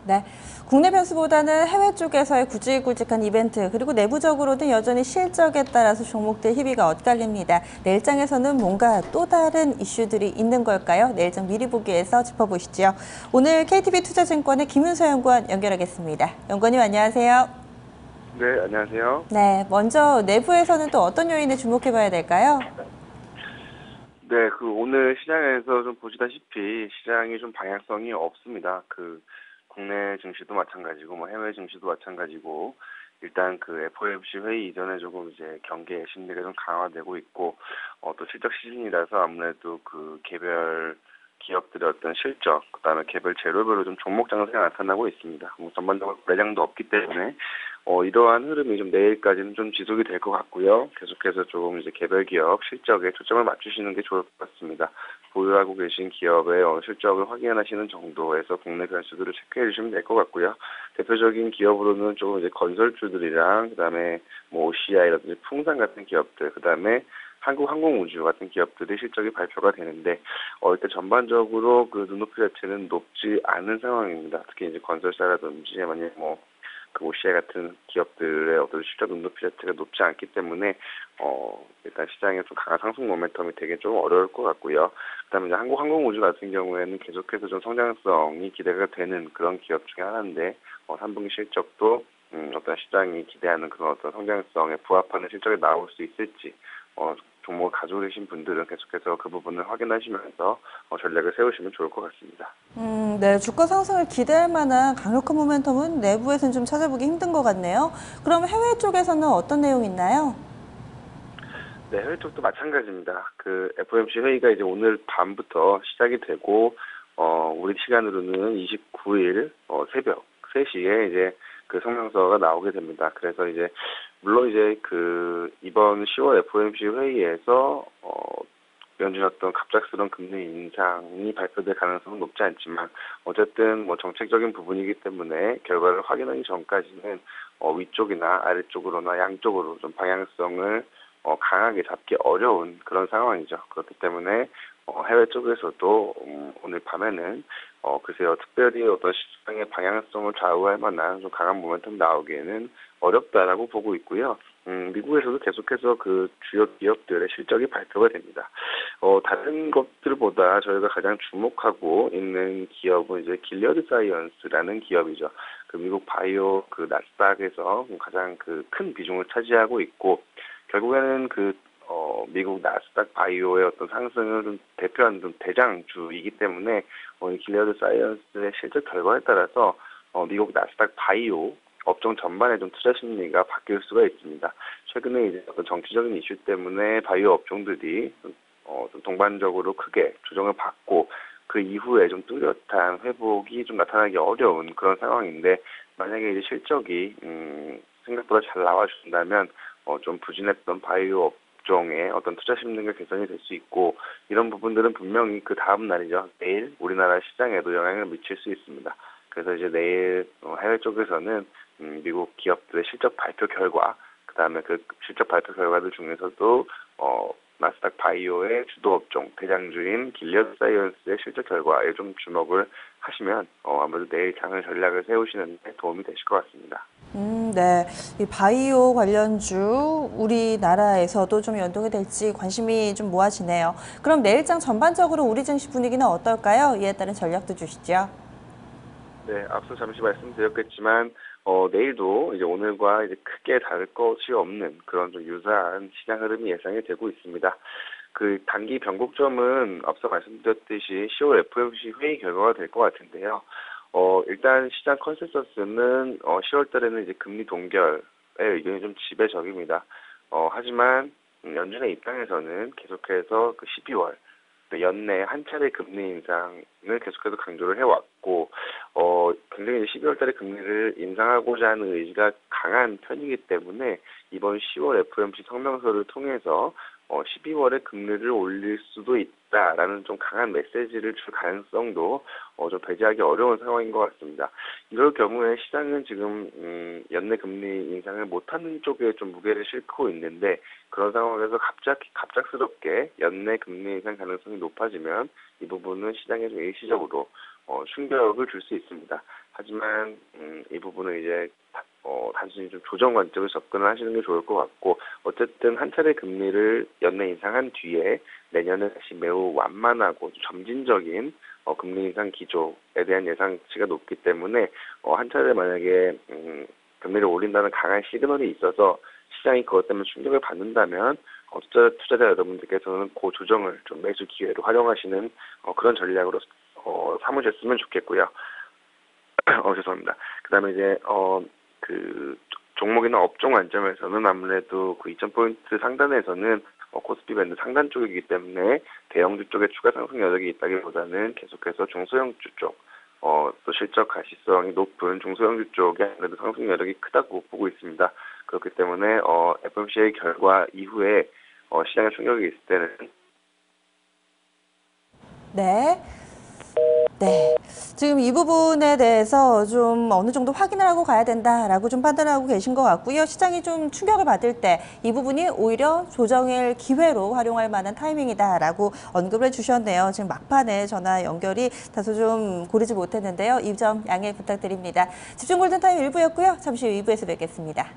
네. 국내 변수보다는 해외 쪽에서의 굵직굵직한 이벤트, 그리고 내부적으로는 여전히 실적에 따라서 종목들 희비가 엇갈립니다. 내일장에서는 뭔가 또 다른 이슈들이 있는 걸까요? 내일장 미리 보기에서 짚어보시죠. 오늘 KTB 투자증권의 김윤서 연구원 연결하겠습니다. 연구원님 안녕하세요. 네, 안녕하세요. 네, 먼저 내부에서는 또 어떤 요인에 주목해봐야 될까요? 네, 오늘 시장에서 좀 보시다시피 시장이 좀 방향성이 없습니다. 국내 증시도 마찬가지고, 해외 증시도 마찬가지고, 일단 FOMC 회의 이전에 조금 이제 경계 심리가 좀 강화되고 있고, 또 실적 시즌이라서 아무래도 개별 기업들의 어떤 실적, 그다음에 개별 재료별로 좀 종목 장세가 나타나고 있습니다. 전반적으로 거래량도 없기 때문에 이러한 흐름이 좀 내일까지는 좀 지속이 될 것 같고요. 계속해서 조금 이제 개별 기업 실적에 초점을 맞추시는 게 좋을 것 같습니다. 보유하고 계신 기업의 실적을 확인하시는 정도에서 국내 변수들을 체크해 주시면 될 것 같고요. 대표적인 기업으로는 조금 이제 건설주들이랑 그다음에 OCI라든지 풍산 같은 기업들, 그다음에 한국항공우주 같은 기업들의 실적이 발표가 되는데, 일단 전반적으로 눈높이 자체는 높지 않은 상황입니다. 특히 이제 건설사라든지 만약 OCI 같은 기업들의 어떤 실적 눈높이 자체가 높지 않기 때문에 일단 시장에 좀 강한 상승 모멘텀이 되게 좀 어려울 것 같고요. 그다음에 이제 한국항공우주 같은 경우에는 계속해서 좀 성장성이 기대가 되는 그런 기업 중에 하나인데 3분기 실적도 어떤 시장이 기대하는 그런 어떤 성장성에 부합하는 실적이 나올 수 있을지 종목을 가지고 계신 분들은 계속해서 그 부분을 확인하시면서 전략을 세우시면 좋을 것 같습니다. 네, 주가 상승을 기대할 만한 강력한 모멘텀은 내부에서는 좀 찾아보기 힘든 것 같네요. 그럼 해외 쪽에서는 어떤 내용이 있나요? 네, 해외 쪽도 마찬가지입니다. FOMC 회의가 이제 오늘 밤부터 시작이 되고, 우리 시간으로는 29일 새벽 3시에 이제 성명서가 나오게 됩니다. 그래서 이제 물론 이제 이번 10월 FOMC 회의에서 연준 어떤 갑작스러운 금리 인상이 발표될 가능성은 높지 않지만, 어쨌든 정책적인 부분이기 때문에 결과를 확인하기 전까지는 위쪽이나 아래쪽으로나 양쪽으로 좀 방향성을 강하게 잡기 어려운 그런 상황이죠. 그렇기 때문에 해외 쪽에서도 오늘 밤에는 글쎄요, 특별히 어떤 시장의 방향성을 좌우할 만한 좀 강한 모멘텀이 나오기에는 어렵다라고 보고 있고요. 미국에서도 계속해서 주요 기업들의 실적이 발표가 됩니다. 다른 것들보다 저희가 가장 주목하고 있는 기업은 이제 길리어드 사이언스라는 기업이죠. 미국 바이오 나스닥에서 가장 큰 비중을 차지하고 있고, 결국에는 미국 나스닥 바이오의 어떤 상승을 좀 대표하는 좀 대장주이기 때문에 이 길리어드 사이언스의 실적 결과에 따라서 미국 나스닥 바이오 업종 전반에 좀 투자 심리가 바뀔 수가 있습니다. 최근에 이제 어떤 정치적인 이슈 때문에 바이오 업종들이 좀 동반적으로 크게 조정을 받고, 그 이후에 좀 뚜렷한 회복이 좀 나타나기 어려운 그런 상황인데, 만약에 이제 실적이 생각보다 잘 나와준다면 좀 부진했던 바이오 업종의 어떤 투자 심리가 개선이 될 수 있고, 이런 부분들은 분명히 그 다음 날이죠. 내일 우리나라 시장에도 영향을 미칠 수 있습니다. 그래서 이제 내일 해외 쪽에서는 미국 기업들의 실적 발표 결과, 그다음에 실적 발표 결과들 중에서도 나스닥 바이오의 주도 업종 대장주인 길리어드 사이언스의 실적 결과에 좀 주목을 하시면 아무래도 내일 장을 전략을 세우시는 데 도움이 되실 것 같습니다. 네. 이 바이오 관련주 우리나라에서도 좀 연동이 될지 관심이 좀 모아지네요. 그럼 내일장 전반적으로 우리 증시 분위기는 어떨까요? 이에 따른 전략도 주시죠. 네, 앞서 잠시 말씀드렸겠지만 내일도 이제 오늘과 이제 크게 다를 것이 없는 그런 좀 유사한 시장 흐름이 예상이 되고 있습니다. 단기 변곡점은 앞서 말씀드렸듯이 10월 FOMC 회의 결과가 될 것 같은데요. 일단 시장 컨센서스는 10월 달에는 이제 금리 동결의 의견이 좀 지배적입니다. 하지만 연준의 입장에서는 계속해서 12월 연내 한 차례 금리 인상을 계속해서 강조를 해왔고, 굉장히 12월 달에 금리를 인상하고자 하는 의지가 강한 편이기 때문에 이번 10월 FOMC 성명서를 통해서 12월에 금리를 올릴 수도 있다라는 좀 강한 메시지를 줄 가능성도 좀 배제하기 어려운 상황인 것 같습니다. 이럴 경우에 시장은 지금 연내 금리 인상을 못하는 쪽에 좀 무게를 싣고 있는데, 그런 상황에서 갑작스럽게 연내 금리 인상 가능성이 높아지면 이 부분은 시장에 좀 일시적으로 충격을 줄 수 있습니다. 하지만 이 부분은 이제 단순히 좀 조정 관점을 접근을 하시는 게 좋을 것 같고, 어쨌든 한 차례 금리를 연내 인상한 뒤에 내년에 다시 매우 완만하고 점진적인 금리 인상 기조에 대한 예상치가 높기 때문에 한 차례 만약에 금리를 올린다는 강한 시그널이 있어서 시장이 그것 때문에 충격을 받는다면 투자자 여러분들께서는 그 조정을 좀 매수 기회로 활용하시는 그런 전략으로 삼으셨으면 좋겠고요. 죄송합니다. 그다음에 이제 그 종목이나 업종 관점에서는 아무래도 그 2,000포인트 상단에서는 코스피 밴드 상단 쪽이기 때문에 대형주 쪽에 추가 상승 여력이 있다기보다는 계속해서 중소형주 쪽, 또 실적 가시성이 높은 중소형주 쪽에 아무래도 상승 여력이 크다고 보고 있습니다. 그렇기 때문에 FOMC의 결과 이후에 시장에 충격이 있을 때는 네. 네. 지금 이 부분에 대해서 좀 어느 정도 확인을 하고 가야 된다라고 좀 판단하고 계신 것 같고요. 시장이 좀 충격을 받을 때 이 부분이 오히려 조정의 기회로 활용할 만한 타이밍이다라고 언급을 해주셨네요. 지금 막판에 전화 연결이 다소 좀 고르지 못했는데요. 이 점 양해 부탁드립니다. 집중 골든타임 1부였고요. 잠시 후 2부에서 뵙겠습니다.